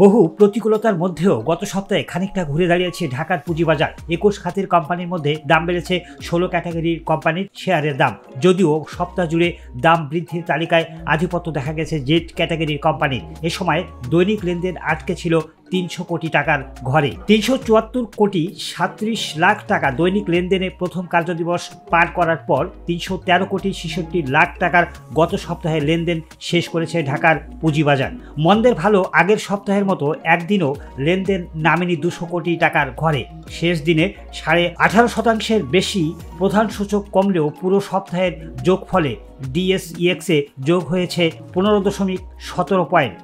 বহু প্রতিকূলতার মধ্যেও গত সপ্তাহে খানিকটা ঘুরে দাঁড়িয়েছে ঢাকার পুঁজিবাজার। 21 খাতের কোম্পানির মধ্যে দাম বেড়েছে 16 ক্যাটাগরির কোম্পানির শেয়ারের দাম। যদিও সপ্তাহ জুড়ে দাম বৃদ্ধির তালিকায় আধিপত্য দেখা গেছে জেড ক্যাটাগরির কোম্পানির। এ সময় দৈনিক লেনদেন আটকে ছিল 300 কোটি টাকার ঘরে। 374 কোটি 37 লাখ টাকা দৈনিক লেনদেনে প্রথম কার্যদিবস পার করার পর 313 কোটি 66 লাখ টাকার গত সপ্তাহে লেনদেন শেষ করেছে ঢাকার পুঁজিবাজার। মন্দের ভালো আগের সপ্তাহের মতো একদিনও লেনদেন নামেনি 200 কোটি টাকার ঘরে। শেষ দিনে 18.5% বেশি প্রধান সূচক কমলেও পুরো সপ্তাহের যোগফলে ডিএসইএক্সে যোগ হয়েছে 15.17 পয়েন্ট।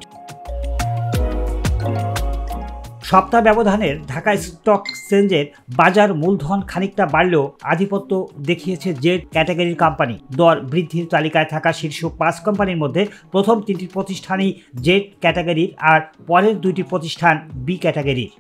সপ্তাহ ব্যবধানের ঢাকা স্টক এক্সচেঞ্জের বাজার মূলধন খানিকটা বাড়লেও আধিপত্য দেখিয়েছে জেড ক্যাটাগরির কোম্পানি। দর বৃদ্ধির তালিকায় থাকা শীর্ষ 5 কোম্পানির মধ্যে প্রথম 3টি প্রতিষ্ঠানই জেড ক্যাটাগরির আর পরের 2টি প্রতিষ্ঠান বি ক্যাটাগরির।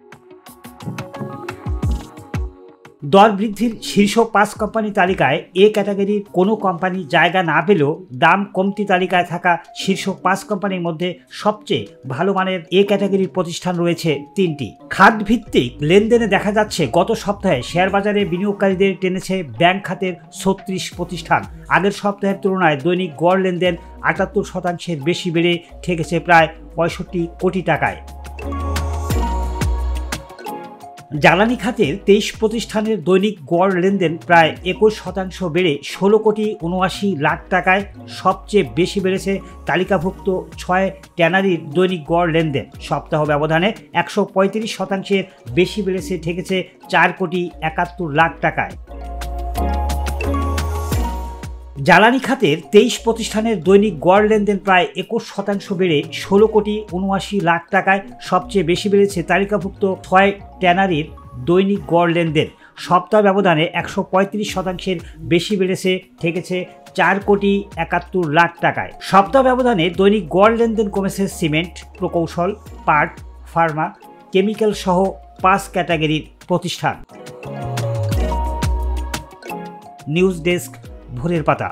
দর বৃদ্ধির শীর্ষ 5 কোম্পানি তালিকায় এ ক্যাটাগরির কোনো কোম্পানি জায়গা না পেলেও দাম কমতি তালিকায় থাকা শীর্ষ 5 কোম্পানির মধ্যে সবচেয়ে ভালো মানের এ ক্যাটাগরির প্রতিষ্ঠান রয়েছে 3টি। খাত ভিত্তিক লেনদেনে দেখা যাচ্ছে গত সপ্তাহে শেয়ার বাজারে বিনিয়োগকারীদের টেনেছে ব্যাংক খাতের 36 প্রতিষ্ঠান। আগের সপ্তাহের তুলনায় দৈনিক গড় লেনদেন 78% বেশি বেড়ে ঠেকেছে প্রায় 65 কোটি টাকায়। জ্বালানি খাতের 23 প্রতিষ্ঠানের দৈনিক গড় লেনদেন প্রায় 21% বেড়ে 16 কোটি 79 লাখ টাকায়। সবচেয়ে বেশি বেড়েছে তালিকাভুক্ত 6 ট্যানারির দৈনিক গড় লেনদেন। সপ্তাহ ব্যবধানে 135% বেশি বেড়েছে ঠেকেছে 4 কোটি 71 লাখ টাকায়। জ্বালানি খাতের 23 প্রতিষ্ঠানের দৈনিক গড় লেনদেন প্রায় 21% বেড়ে 16 কোটি 79 লাখ টাকায়। সবচেয়ে বেশি বেড়েছে তালিকাভুক্ত 6 ট্যানারির দৈনিক গড় লেনদেন। সপ্তাহ ব্যবধানে 135% বেশি বেড়েছে ঠেকেছে 4 কোটি 71 লাখ টাকায়। সপ্তাহ ব্যবধানে দৈনিক গড় লেনদেন কমেছে সিমেন্ট, প্রকৌশল, পাট, ফার্মা, কেমিক্যাল সহ 5 ক্যাটাগরির প্রতিষ্ঠান। নিউজ ডেস্ক, ভোরের পাতা।